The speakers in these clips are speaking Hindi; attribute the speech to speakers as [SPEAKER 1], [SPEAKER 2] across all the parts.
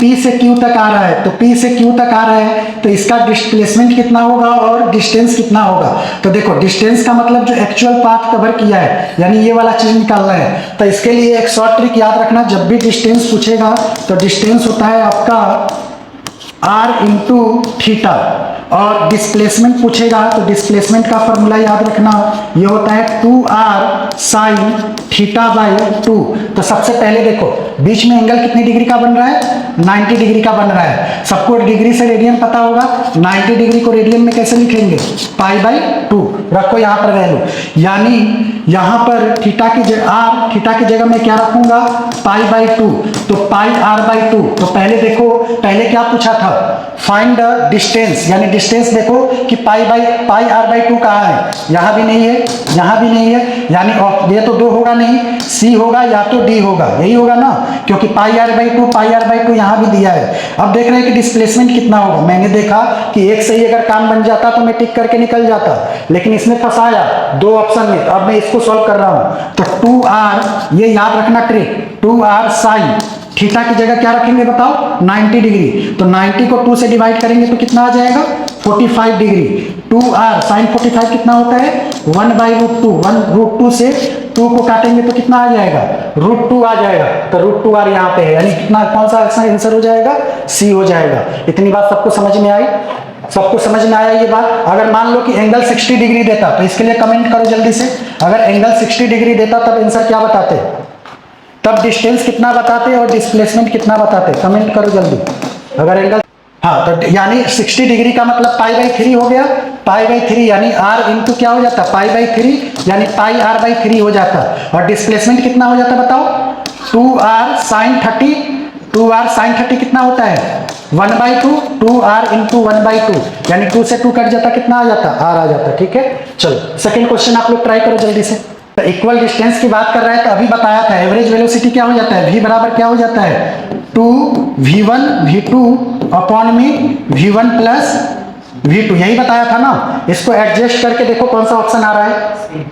[SPEAKER 1] P से Q तक आ रहा है, तो P से Q तक आ रहा है तो इसका डिस्प्लेसमेंट कितना होगा और डिस्टेंस कितना होगा। तो देखो डिस्टेंस का मतलब जो एक्चुअल पाथ कवर किया है, यानी ये वाला चीज निकालना है। तो इसके लिए एक शॉर्ट ट्रिक याद रखना, जब भी डिस्टेंस पूछेगा तो डिस्टेंस होता है आपका r इंटू थीटा, और डिस्प्लेसमेंट पूछेगा तो डिस्प्लेसमेंट का फॉर्मूला याद रखना, ये होता है 2r साइन थीटा बाई 2। तो सबसे पहले देखो बीच में एंगल कितनी डिग्री का बन रहा है, 90 डिग्री का बन रहा है। सबको डिग्री से रेडियन पता होगा, 90 डिग्री को रेडियन में कैसे लिखेंगे, पाई बाई 2 रखो यहाँ पर वैल्यू, यानी यहाँ पर थीटा की जगह मैं क्या रखूंगा, पाई बाई 2, तो पाई r बाई 2। तो पहले देखो, पहले क्या पूछा था, फाइंड द डिस्टेंस, यानी डिस्टेंस देखो कि पाई r बाई 2 कहाँ है, यहाँ भी नहीं है, यहाँ भी नहीं है, यानी ये तो 2 होगा नहीं, c होगा या तो d होगा, यही होगा ना, क्योंकि पाई r बाई 2 यहाँ भी दिया है। अब देख रहे हैं कि डिस्प्लेसमेंट कितना होगा। मैंने देखा कि एक से ही अगर काम बन जाता तो मैं टिक करके निकल जाता, लेकिन इसने फंसाया 2 ऑप्शन में। अब मैं इसको सॉल्व कर रहा हूं, तो 2r, ये याद रखना ट्रिक, 2r साइन थीटा की जगह क्या रखेंगे बताओ, 90 डिग्री। तो 90 को 2 से डिवाइड करेंगे तो कितना आ जाएगा, 45 डिग्री। 2r साइन 45 कितना होता है, 1 बाई रूट 2, 1√2 से 2 को काटेंगे तो कितना आ जाएगा, √2 आ जाएगा। तो √2r यहाँ पे है, यानी कितना, कौन सा आंसर हो जाएगा, सी हो जाएगा। इतनी बात सबको समझ में आई, सबको समझ में आया ये बात। अगर मान लो कि एंगल 60 डिग्री देता, तो इसके लिए कमेंट करो जल्दी से, अगर एंगल 60 डिग्री देता तब आंसर क्या बताते, तब डिस्टेंस कितना बताते और डिस्प्लेसमेंट कितना बताते, कमेंट करो जल्दी। अगर एंगल, हाँ, तो यानी 60 डिग्री का मतलब पाई बाई 3 हो गया, पाई बाई 3 यानी r इंटू क्या हो जाता, पाई बाई 3 यानी पाई r बाई 3 हो जाता। और डिस्प्लेसमेंट कितना हो जाता बताओ, 2r साइन 30, 2r साइन 30 कितना होता है, 1/2, 2r इंटू 1/2, यानी 2 से 2 कट जाता, कितना आ जाता, r आ जाता। ठीक है, चलो सेकंड क्वेश्चन आप लोग ट्राई करो जल्दी से। तो इक्वल डिस्टेंस की बात कर रहे हैं, तो अभी बताया था एवरेज वेलोसिटी क्या हो जाता है, v बराबर क्या हो जाता है, 2v1 v2 अपॉन में v1 प्लस v2, यही बताया था ना। इसको एडजस्ट करके देखो कौन सा ऑप्शन आ रहा है,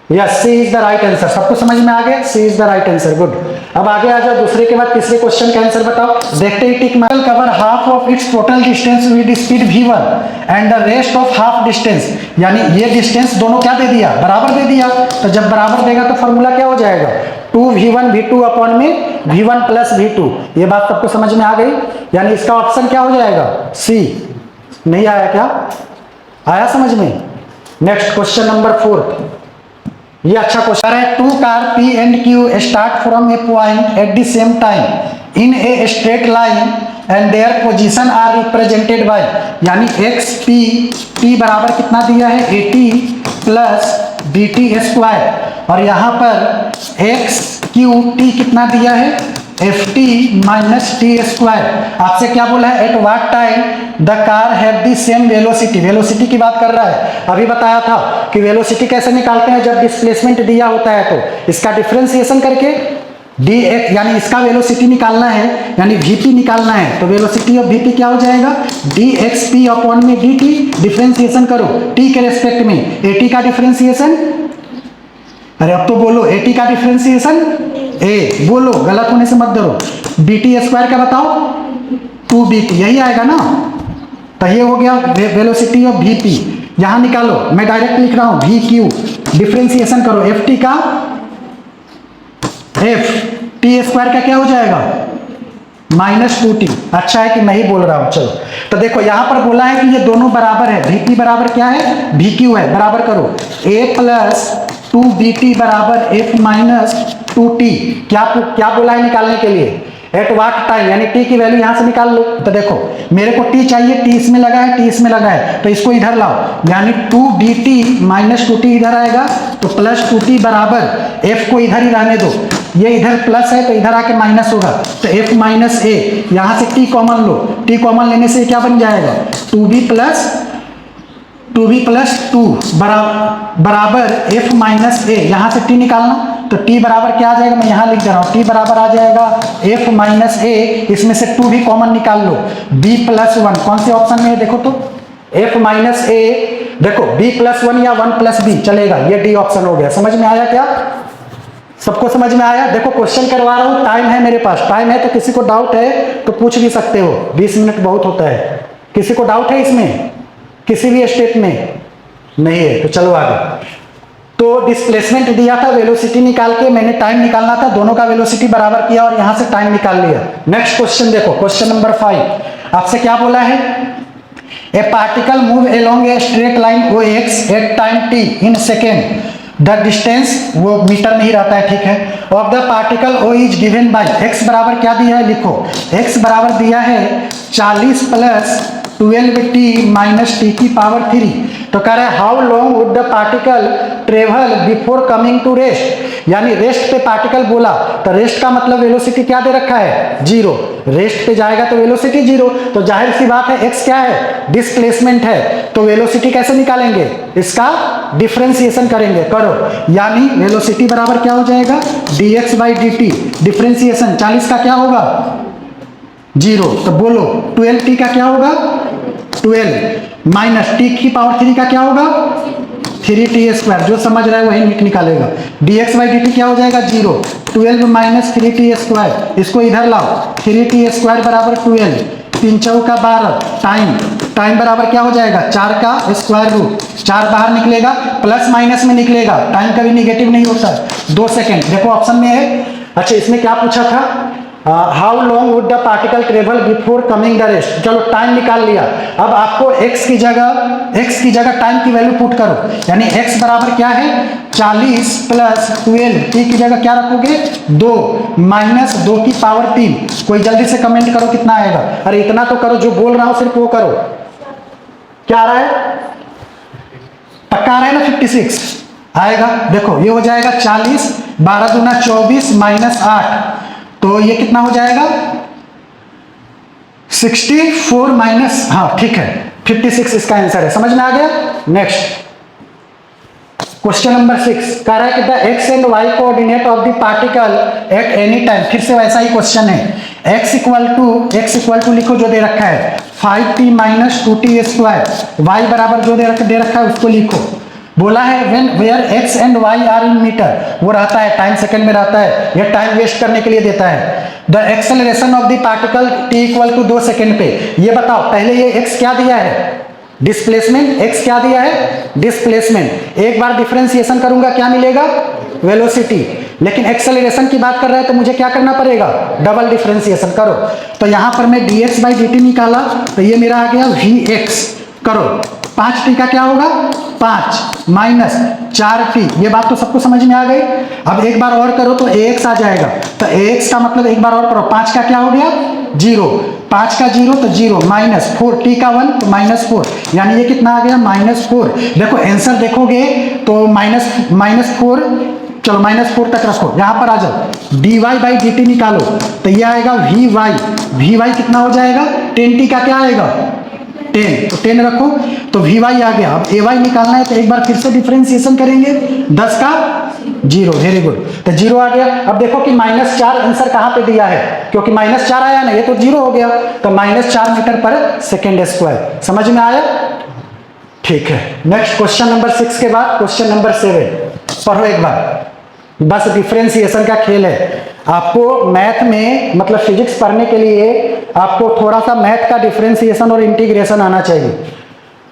[SPEAKER 1] yes, C is the right answer. सबको समझ में आ गया, C is the right answer, good. अब आगे आ जाओ, दूसरे के बाद तीसरे क्वेश्चन का आंसर बताओ। देखते ही टिक मार, cover half of its total distance with speed v1 and the rest of half distance, यानी ये डिस्टेंस दोनों क्या दे दिया, बराबर दे दिया। तो जब बराबर देगा तो फॉर्मूला क्या हो जाएगा, 2v1 v2 अपॉन में v1 प्लस v2। ये बात सबको समझ में आ गई, यानी इसका ऑप्शन क्या हो जाएगा, सी। नहीं आया क्या, आया समझ में। नेक्स्ट क्वेश्चन नंबर 4, ये अच्छा क्वेश्चन है। 2 car P and Q start from a point at the same time in a straight line and their position are represented by, यानी एक्स पी बराबर कितना दिया है, 80 प्लस BT स्क्वायर, और यहाँ पर एक्स क्यू टी कितना दिया है, FT माइनस टी स्क्वायर। आपसे क्या बोला है, at what time the car have the same velocity, velocity की बात कर रहा है। अभी बताया था कि वेलोसिटी कैसे निकालते हैं, जब डिस्प्लेसमेंट दिया होता है तो इसका डिफरेंशिएशन करके dx, यानी इसका वेलोसिटी निकालना है, यानी vp निकालना है, तो वेलोसिटी ऑफ vp क्या हो जाएगा, dxp अपॉन में dt, डिफरेंशिएशन करो t के रेस्पेक्ट में, at का डिफरेंशिएशन, अरे अब तो बोलो, at का डिफरेंशिएशन a, बोलो गलत होने से मत डरो। bt स्क्वायर का बताओ, 2bt, यही आएगा ना। तो ये हो गया वेलोसिटी ऑफ vp, यहां निकालो, मैं डायरेक्ट लिख रहा हूं vq, डिफरेंशिएशन करो ft का f, टी स्क्वायर का क्या हो जाएगा, -2t। अच्छा है कि मैं ही बोल रहा हूं। चलो, तो देखो यहां पर बोला है कि ये दोनों बराबर है, vp बराबर क्या है, vq है, बराबर करो, a प्लस 2bt बराबर f माइनस 2t। क्या बोला है निकालने के लिए, एट व्हाट टाइम, यानी t की वैल्यू यहां से निकाल लो। तो देखो मेरे को t चाहिए, t इसमें लगा है, t इसमें लगा है, तो इसको इधर लाओ, यानी 2dt माइनस 2t इधर आएगा, तो प्लस 2t बराबर f को इधर ही रहने दो, ये इधर प्लस है तो इधर आके माइनस होगा, तो f माइनस a, यहां से t कॉमन लो, t कॉमन लेने से क्या बन जाएगा, 2b प्लस 2 बराबर f माइनस a, यहां से t निकालना, तो t बराबर क्या आ जाएगा, मैं यहां लिख दे रहा हूं, t बराबर आ जाएगा f माइनस a, इसमें से 2 भी कॉमन निकाल लो, b प्लस 1, कौन से ऑप्शन में है देखो तो, f माइनस a, देखो b प्लस 1 या 1 प्लस b चलेगा, ये d ऑप्शन हो गया। समझ में आया क्या, सबको समझ में आया? देखो क्वेश्चन करवा रहा हूँ, टाइम है मेरे पास, टाइम है तो किसी को डाउट है तो पूछ भी सकते हो, 20 मिनट बहुत होता है। किसी को डाउट है इसमें किसी भी स्टेप में? नहीं है, तो चलो आगे। तो डिस्प्लेसमेंट दिया था, वेलोसिटी निकाल के मैंने टाइम निकालना था, दोनों का वेलोसिटी बराबर किया और यहां से टाइम निकाल लिया। नेक्स्ट क्वेश्चन देखो, क्वेश्चन नंबर 5 आपसे क्या बोला है? A particle move along a straight line O X at time t in second, the distance, वो मीटर में ही रहता है, ठीक है, of the particle O is given by, x बराबर क्या दिया है लिखो, एक्स बराबर दिया है 40 प्लस 12t माइनस टी की पावर 3। तो कह रहा है how long would the particle travel before coming to rest, यानी रेस्ट पे पार्टिकल बोला तो रेस्ट का मतलब वेलोसिटी क्या दे रखा है? 0। रेस्ट पे जाएगा तो वेलोसिटी 0, तो जाहिर सी बात है एक्स क्या है? डिस्प्लेसमेंट है। तो वेलोसिटी कैसे निकालेंगे? इसका डिफरेंशिएशन करेंगे, करो, यानी वेलोसिटी बराबर क्या हो जाएगा? dx बाई dt, डिफरेंशिएशन 40 का क्या होगा? 0, तो बोलो 12t का क्या होगा? 12 माइनस टी की पावर 3 का क्या होगा? 3t², जो समझ रहा है वही नीट निकालेगा। dx बाई dt क्या हो जाएगा? 0, 12 माइनस 3t², इसको इधर लाओ, 3t² बराबर 12, 3 चौका 12, टाइम बराबर क्या हो जाएगा? 4 का स्क्वायर रूट, 4 बाहर निकलेगा, प्लस माइनस में निकलेगा, टाइम कभी निगेटिव नहीं होता, 2 सेकेंड। देखो ऑप्शन में है। अच्छा, इसमें क्या पूछा था? How long would the particle travel before coming the rest. चलो टाइम निकाल लिया, अब आपको x की जगह टाइम की वैल्यू पुट करो, यानी x बराबर क्या है? 40 प्लस 12, t की जगह क्या रखोगे? 2 माइनस 2 की पावर 3। कोई जल्दी से कमेंट करो कितना आएगा? अरे इतना तो करो, जो बोल रहा हूं सिर्फ वो करो। क्या आ रहा है? पक्का आ रहा है ना? 56 आएगा। देखो ये हो जाएगा 40, 12 दूना 24 माइनस 8, तो ये कितना हो जाएगा? 64 माइनस, हाँ ठीक है, 56 इसका आंसर है। समझ में आ गया? नेक्स्ट क्वेश्चन नंबर 6 कह रहा है कि the x and y coordinate of the particle at any time, फिर से वैसा ही क्वेश्चन है। x इक्वल टू लिखो जो दे रखा है 5t माइनस 2t², y बराबर जो दे रखा है उसको लिखो। बोला है when where x and y are in metre, वो रहता है टाइम सेकंड में रहता है, ये टाइम वेस्ट करने के लिए देता है। The acceleration of the particle t equal to 2 second पे, ये बताओ पहले ये x क्या दिया है? डिस्प्लेसमेंट। x क्या दिया है? डिस्प्लेसमेंट। एक बार डिफरेंशिएशन करूंगा क्या मिलेगा? वेलोसिटी। लेकिन एक्सेलरेशन की बात कर रहा है तो मुझे क्या करना पड़ेगा? डबल डिफरेंशिएशन करो। तो यहां पर मैं dx बाई dt निकाला तो ये मेरा आ गया vx, करो 5t का क्या होगा? 5 माइनस 4t, ये बात तो सबको समझ में आ गई। अब एक बार और करो तो ax आ जाएगा, तो ax का मतलब एक बार और करो, 5 का क्या हो गया? 0, 5 का 0 तो 0 माइनस 4, t का 1 तो -4, यानी ये कितना आ गया? -4। देखो आंसर देखोगे तो -4, चलो -4 तक रखो, यहां पर आ जाओ, dy बाई dt निकालो तो ये आएगा vy कितना हो जाएगा? 10t का क्या आएगा? 10, तो 10 रखो तो vy आ गया। अब ay निकालना है तो एक बार फिर से डिफरेंशिएशन करेंगे, 10 का 0, वेरी गुड, तो 0 आ गया। अब देखो कि -4 आंसर कहां पे दिया है, क्योंकि -4 आया ना, ये तो 0 हो गया, तो -4 मीटर पर सेकेंड स्क्वायर। समझ में आया? ठीक है। नेक्स्ट क्वेश्चन नंबर 6 के बाद क्वेश्चन नंबर 7 पढ़ो एक बार, बस डिफरेंशिएशन का खेल है। आपको मैथ में मतलब फिजिक्स पढ़ने के लिए आपको थोड़ा सा मैथ का डिफरेंशिएशन और इंटीग्रेशन आना चाहिए।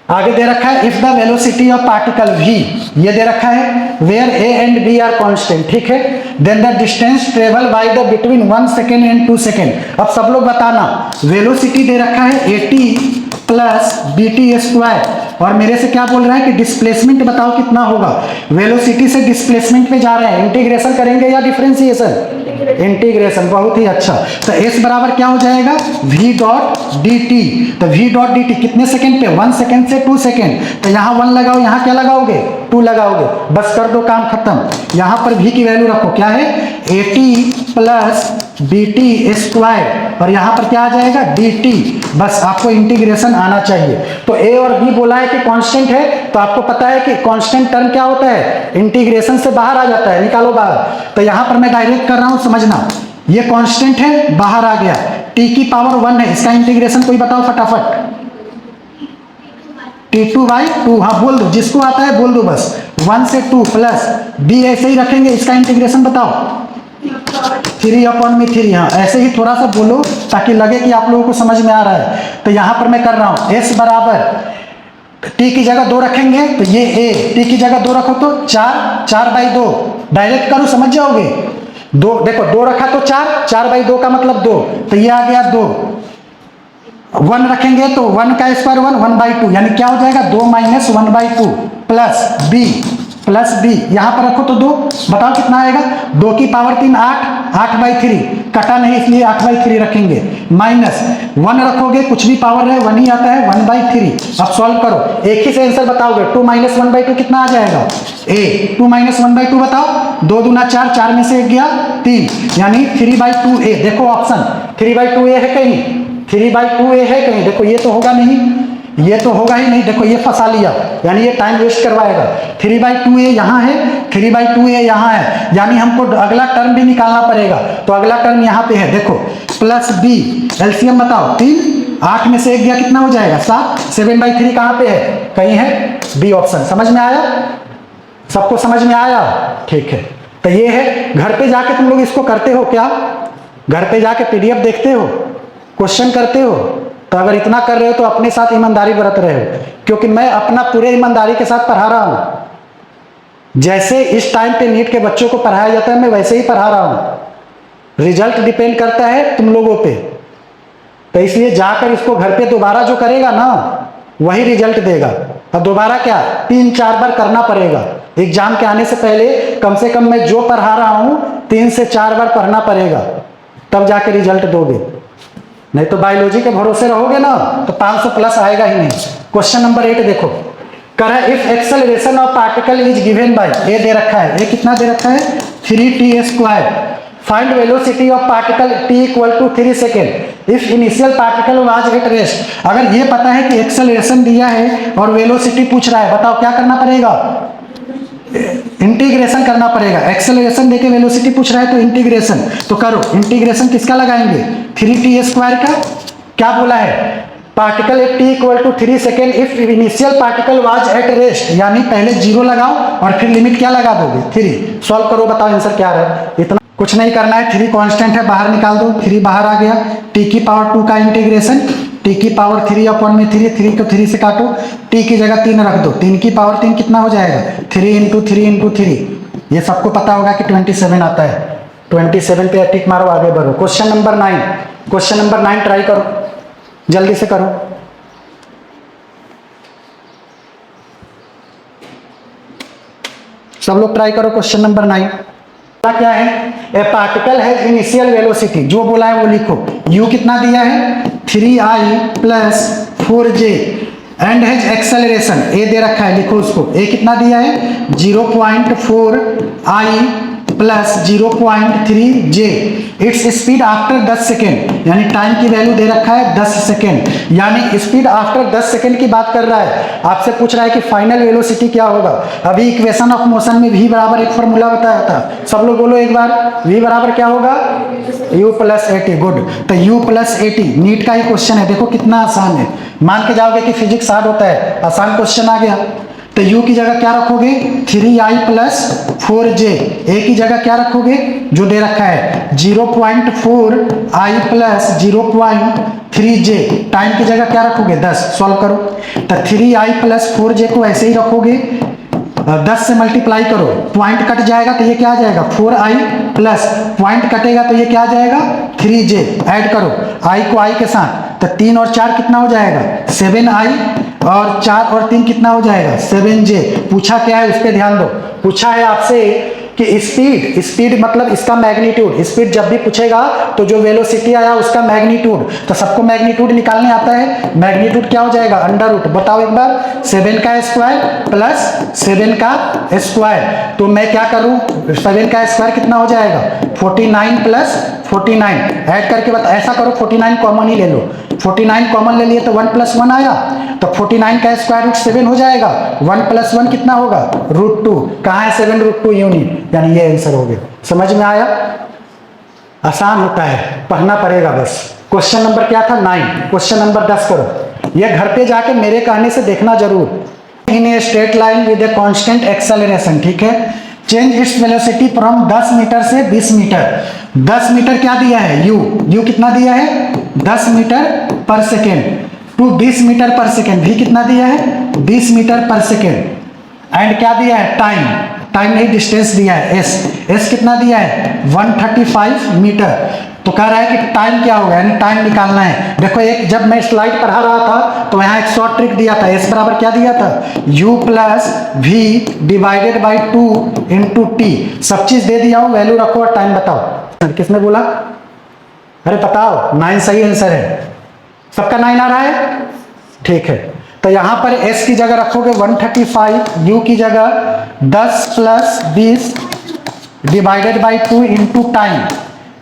[SPEAKER 1] आगे दे रखा है if the velocity of particle v, ये दे रखा है where a and b are constant, ठीक है, then the distance travel by the between 1 second and 2 second. अब सब लोग बताना, वेलोसिटी दे रखा है at प्लस bt², और मेरे से क्या बोल रहा है कि डिस्प्लेसमेंट बताओ कितना होगा। वेलोसिटी से डिस्प्लेसमेंट पे जा रहे हैं, इंटीग्रेशन करेंगे या डिफरेंशिएशन? इंटीग्रेशन, बहुत ही अच्छा। तो s बराबर क्या हो जाएगा? v डॉट dt, तो v डॉट dt कितने सेकंड पे? 1 सेकंड से 2 सेकंड, तो यहाँ 1 लगाओ, यहाँ क्या लगाओगे? 2 लगाओगे, बस कर दो काम खत्म। यहाँ पर v की वैल्यू रखो, क्या है? at प्लस bt², और यहाँ पर क्या आ जाएगा? dt, बस आपको इंटीग्रेशन आना चाहिए। तो a और b बोला है कि कांस्टेंट है, तो आपको पता है कि कांस्टेंट टर्म क्या होता है? इंटीग्रेशन से बाहर आ जाता है, निकालो बाहर। तो यहाँ पर मैं डायरेक्ट कर रहा हूँ, समझना, ये कांस्टेंट है, बाहर आ गया, t की पावर 1 है, इसका इंटीग्रेशन कोई बताओ फटाफट। t2/2, हाँ बोल दो, जिसको आता है बोल दो बस। 1 से 2 प्लस b ऐसे ही रखेंगे, इसका इंटीग्रेशन बताओ 3/3। हाँ ऐसे ही थोड़ा सा बोलो ताकि लगे कि आप लोगों को समझ में आ रहा है। तो यहाँ पर मैं कर रहा हूँ s बराबर t की जगह 2 रखेंगे तो ये a, t की जगह 2 रखो तो 4/2 डायरेक्ट करो समझ जाओगे। 2 देखो 2 रखा तो 4/2 का मतलब 2, तो ये आ गया 2। 1 रखेंगे तो 1 का स्क्वायर 1/2 यानी क्या हो जाएगा 2 - 1/2 प्लस b यहाँ पर रखो तो 2, बताओ कितना आएगा 2 की पावर 3 8/3 कटा नहीं इसलिए 8/3 रखेंगे, माइनस 1 रखोगे कुछ भी पावर है 1 ही आता है 1/3। अब सॉल्व करो एक ही से आंसर बताओगे 2 - 1/2 कितना आ जाएगा a। 2 - 1/2 बताओ 2 दूना 4, 4 में से 1 गया 3 यानी 3/2a। देखो ऑप्शन 3/2a है कहीं, 3/2a है कहीं, देखो ये तो होगा नहीं, ये तो होगा ही नहीं, देखो ये फंसा लिया यानी ये टाइम वेस्ट करवाएगा। 3/2a यहाँ है, 3/2a यहाँ है यानी हमको अगला टर्म भी निकालना पड़ेगा, तो अगला टर्म यहाँ पे है देखो प्लस b। एलसीएम बताओ 3, 8 में से 1 गया कितना हो जाएगा 7, 7/3 कहाँ पे है कहीं है बी ऑप्शन। समझ में आया, सबको समझ में आया, ठीक है। तो ये है, घर पे जाके तुम लोग इसको करते हो क्या, घर पे जाके पीडीएफ देखते हो, क्वेश्चन करते हो, तो अगर इतना कर रहे हो तो अपने साथ ईमानदारी बरत रहे हो, क्योंकि मैं अपना पूरे ईमानदारी के साथ पढ़ा रहा हूं। जैसे इस टाइम पे नीट के बच्चों को पढ़ाया जाता है मैं वैसे ही पढ़ा रहा हूं। रिजल्ट डिपेंड करता है तुम लोगों पे, तो इसलिए जाकर इसको घर पे दोबारा जो करेगा ना वही रिजल्ट देगा। अब दोबारा क्या 3-4 बार करना पड़ेगा, एग्जाम के आने से पहले कम से कम मैं जो पढ़ा रहा हूं 3 से 4 बार पढ़ना पड़ेगा, तब जाके रिजल्ट दोगे। नहीं तो बायोलॉजी के भरोसे रहोगे ना तो 500 प्लस आएगा ही नहीं। क्वेश्चन नंबर 8 देखो, कर if acceleration of particle is given by, A दे रखा है, ए कितना दे रखा है 3t²। Find velocity of particle t = 3 second if initial particle was at rest. अगर ये पता है कि एक्सेलरेशन दिया है और वेलोसिटी पूछ रहा है, बताओ क्या करना पड़ेगा, इंटीग्रेशन करना पड़ेगा। एक्सेलरेशन देके वेलोसिटी पूछ रहा है तो इंटीग्रेशन, तो करो इंटीग्रेशन किसका लगाएंगे 3t² का। क्या बोला है particle at t = 3 second if initial particle was at rest, यानी पहले 0 लगाओ और फिर लिमिट क्या लगा दोगे 3। सॉल्व करो बताओ आंसर क्या आ रहा है। इतना कुछ नहीं करना है, 3 कांस्टेंट है बाहर निकाल दो, 3 बाहर आ गया, t की पावर 2 का इंटीग्रेशन, t की पावर 3/3, 3 को 3 से काटो, t की जगह 3 रख दो, 3 की पावर 3 कितना हो जाएगा 3 × 3 × 3। ये सबको पता होगा कि 27 आता है, 27 पे टिक मारो आगे बढ़ो। Question number 9, question number 9 try करो, जल्दी से करो। सब लोग ट्राई करो क्वेश्चन नंबर 9। क्या है ए पार्टिकल है इनिशियल वेलोसिटी, जो बोला है वो लिखो। u कितना दिया है 3i + 4j and has acceleration a दे रखा है, लिखो उसको। a कितना दिया है 0.4i + 0.3j। Its speed after 10 second, यानी टाइम की वैल्यू दे रखा है 10 सेकेंड, यानी स्पीड आफ्टर 10 सेकेंड की बात कर रहा है। आपसे पूछ रहा है कि फाइनल वेलोसिटी क्या होगा। अभी इक्वेशन ऑफ मोशन में v बराबर एक फॉर्मूला बताया था, सब लोग बोलो एक बार, v बराबर क्या होगा u + at। गुड, तो u + at नीट का ही क्वेश्चन है, देखो कितना आसान है। मान के जाओगे कि फिजिक्स हार्ड होता है, आसान क्वेश्चन आ गया। तो u की जगह क्या रखोगे 3i + 4j, a की जगह क्या रखोगे जो दे रखा है 0.4i + 0.3j, टाइम की जगह क्या रखोगे 10। सॉल्व करो, तो 3i + 4j को ऐसे ही रखोगे, 10 से मल्टीप्लाई करो, पॉइंट कट जाएगा तो ये क्या आ जाएगा 4i प्लस पॉइंट कटेगा तो ये क्या आ जाएगा 3j। ऐड करो i को i के साथ, तो 3 और 4 कितना हो जाएगा 7i और 4 और 3 कितना हो जाएगा 7j। पूछा क्या है उस पर ध्यान दो, पूछा है आपसे कि स्पीड मतलब इसका मैग्नीट्यूड। स्पीड जब भी पूछेगा तो जो वेलोसिटी आया उसका मैग्नीट्यूड, तो सबको मैग्नीट्यूड निकालने आता है। मैग्नीट्यूड क्या हो जाएगा √, बताओ एक बार 7 का स्क्वायर + 7 का स्क्वायर। तो मैं क्या करूं 7 का स्क्वायर कितना हो जाएगा 49 + 49। ऐड करके बता, ऐसा करो 49 कॉमन ही ले लो, 49 कॉमन ले लिए तो 1 + 1 आया, तो 49 का स्क्वायर √ 7 हो जाएगा, 1 + 1 कितना होगा √2। कहाँ है 7 √2 यूनिट, यानी ये आंसर हो गया। समझ में आया, आसान होता है, पढ़ना पड़ेगा बस। क्वेश्चन नंबर क्या था 9, क्वेश्चन नंबर 10 करो। ये घर पे जाके मेरे कहने से देखना जरूर, in a straight line with a constant acceleration, ठीक है। Change its velocity from 10 metre से 20 मीटर। 10 मीटर क्या दिया है, यू कितना दिया है 10 मीटर पर सेकेंड, टू 20 मीटर पर सेकेंड, भी कितना दिया है 20 मीटर पर सेकेंड। एंड क्या दिया है टाइम नहीं डिस्टेंस दिया है एस कितना दिया है 135 मीटर। तो कह रहा है कि टाइम क्या होगा, यानी टाइम निकालना है। देखो एक जब मैं स्लाइड पढ़ा रहा था तो यहाँ एक शॉर्ट ट्रिक दिया था, एस बराबर क्या दिया था u plus v divided by 2 into t. सब चीज दे दिया हो, वैल्यू रखो और टाइम बताओ। किसने बोला, अरे बताओ 9 सही आंसर है, सबका 9 आ रहा है, ठीक है। तो यहां पर s की जगह रखोगे 135, u की जगह 10 plus 20 divided by 2 into time.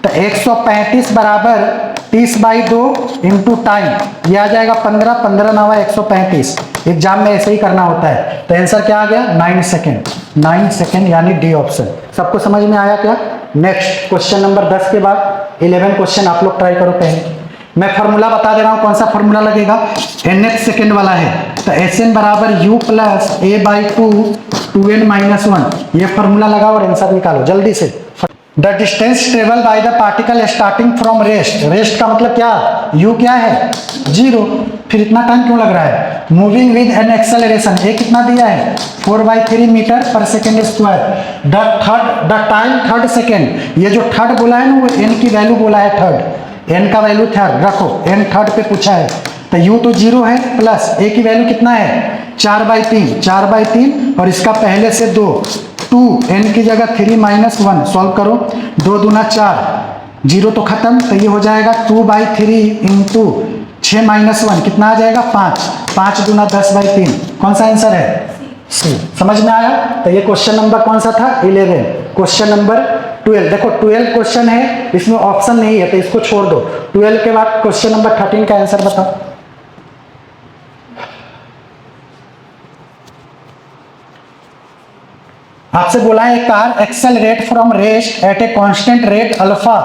[SPEAKER 1] तो 135 बराबर 30 बाई 2 इंटू टाइम, ये आ जाएगा 15, 15 9 135। एग्जाम में ऐसे ही करना होता है। तो आंसर क्या आ गया 9 सेकेंड, 9 सेकेंड यानी डी ऑप्शन। सबको समझ में आया क्या। नेक्स्ट क्वेश्चन नंबर 10 के बाद 11 क्वेश्चन आप लोग ट्राई करो। पहले मैं फॉर्मूला बता दे रहा हूं, कौन सा फॉर्मूला लगेगा, nth सेकेंड वाला है। तो Sn बराबर u plus A by 2n minus 1, ये फॉर्मूला लगाओ और आंसर निकालो जल्दी से। The distance travel by the particle starting from rest, rest का मतलब क्या, u क्या है 0, फिर इतना टाइम क्यों लग रहा है। मूविंग विद एन एक्सेलरेशन, ए कितना दिया है 4/3 मीटर पर second square. The time third second, ये जो थर्ड बोला है ना वो n की वैल्यू बोला है, थर्ड n का वैल्यू थर्ड रखो, n थर्ड पे पूछा है। तो u तो 0 है, प्लस a की वैल्यू कितना है 4/3 और इसका पहले से 2 n की जगह 3 माइनस 1 सॉल्व करो, 2 दूना 4, 0 तो खत्म। तो ये हो जाएगा 2/3 इंटू 6 माइनस 1 कितना आ जाएगा 5, 5 दूना 10/3। कौन सा आंसर है सी। समझ में आया। तो ये क्वेश्चन नंबर कौन सा था 11। क्वेश्चन नंबर 12, देखो 12 क्वेश्चन है, इसमें ऑप्शन नहीं है तो इसको छोड़ दो। 12 के बाद क्वेश्चन नंबर 13 का आंसर बताओ। आपसे बोला है car accelerate from rest at a constant rate alpha.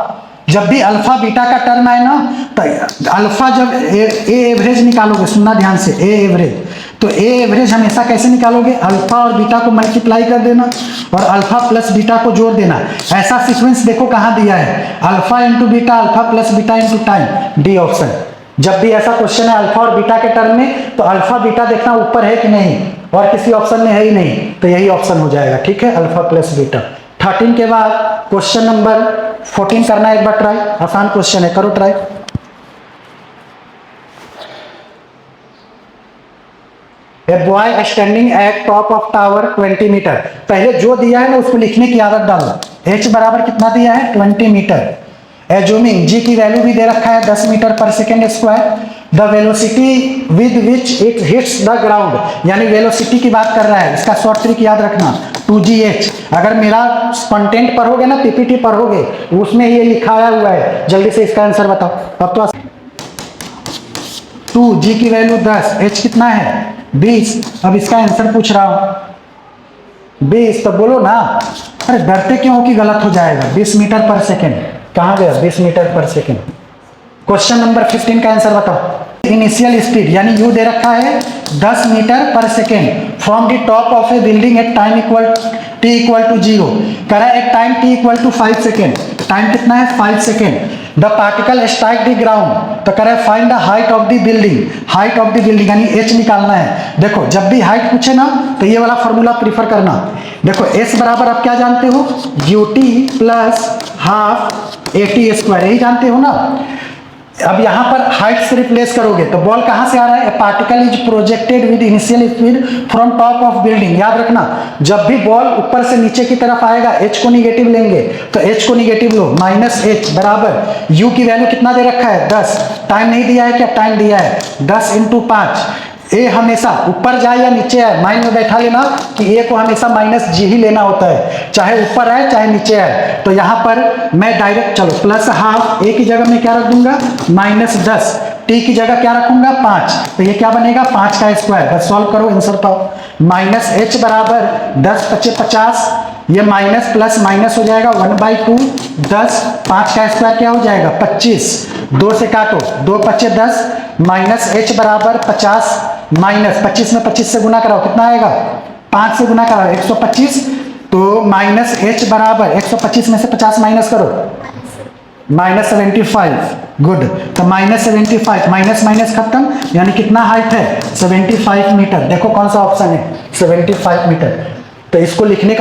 [SPEAKER 1] जब भी अल्फा बीटा का टर्म आए ना तो अल्फा जब ए एवरेज निकालोगे, सुनना ध्यान से, ए एवरेज, तो ए एवरेज हमेशा कैसे निकालोगे, अल्फा और बीटा को मल्टीप्लाई कर देना और अल्फा प्लस बीटा को जोड़ देना। ऐसा सीक्वेंस देखो कहाँ दिया है, alpha into beta, alpha plus beta into time, D option. जब भी ऐसा क्वेश्चन है अल्फा और बीटा के टर्म में तो अल्फा बीटा देखना ऊपर है कि नहीं, और किसी ऑप्शन में है ही नहीं, तो यही ऑप्शन हो जाएगा, ठीक है, अल्फा प्लस बीटा। 13 के बाद क्वेश्चन नंबर 14 करना एक बार ट्राई, आसान क्वेश्चन है, करो try. A boy standing at top of tower 20 metre. पहले जो दिया है ना उसको लिखने की आदत डालो। h बराबर कितना दिया है 20 मीटर। एज्यूमिंग g की वैल्यू भी दे रखा है 10 मीटर पर second square. The velocity with which it hits the ground, यानी वेलोसिटी की बात कर रहा है। इसका शॉर्ट ट्रिक याद रखना 2gh। अगर मेरा कंटेंट पढ़ोगे ना पीपीटी पढ़ोगे उसमें ये लिखा हुआ है, जल्दी से इसका आंसर बताओ। अब तो 2g की वैल्यू 10, h कितना है 20। अब इसका आंसर पूछ रहा हूं 20, तो बोलो ना, अरे डरते क्यों हो कि गलत हो जाएगा। 20 मीटर पर सेकेंड कहाँ गया 20 मीटर पर सेकेंड। क्वेश्चन नंबर 15 का आंसर बताओ। इनिशियल स्पीड यानी u दे रखा है 10 मीटर पर second from the top of a building at time equal t equal to 0। कह रहा है at time t equal to 5 second, time कितना है 5 second. The particle strike the ground, तो कह रहा है find the height of the building, height of the building यानी h निकालना है। देखो जब भी हाइट पूछे ना तो ये वाला फॉर्मूला प्रीफर करना। देखो s बराबर आप क्या जानते हो ut plus half at square, यही जानते हो ना। अब यहाँ पर हाइट से रिप्लेस करोगे तो बॉल कहाँ से आ रहा है, particle is projected with initial speed from top of building. याद रखना जब भी बॉल ऊपर से नीचे की तरफ आएगा h को निगेटिव लेंगे, तो h को निगेटिव लो, माइनस h बराबर u की वैल्यू कितना दे रखा है 10, टाइम नहीं दिया है क्या, टाइम दिया है 10 इंटू 5। ए हमेशा ऊपर जाए या नीचे आए, माइंड में बैठा लेना कि ए को हमेशा माइनस जी ही लेना होता है, चाहे ऊपर आए चाहे नीचे आए। तो यहाँ पर मैं डायरेक्ट चलो प्लस हाफ, ए की जगह मैं क्या रख दूंगा माइनस 10, टी की जगह क्या रखूंगा 5, तो ये क्या बनेगा 5 का स्क्वायर। बस सॉल्व करो आंसर पाओ। माइनस h बराबर 10 × 50, ये माइनस प्लस माइनस हो जाएगा 1/2, 10, 5 का स्क्वायर क्या हो जाएगा 25, 2 से काटो 2 × 5 = 10, माइनस h बराबर 50 माइनस 25 में 25 से गुना कराओ, कितना आएगा? 5 से गुना कराओ 125, तो माइनस h बराबर 125 में से 50 माइनस करो, -75। गुड, तो -75, माइनस माइनस खत्म, यानी कितना हाइट है? 75 मीटर। देखो कौन सा ऑप्शन है, 75 मीटर। तो इसको लिखने का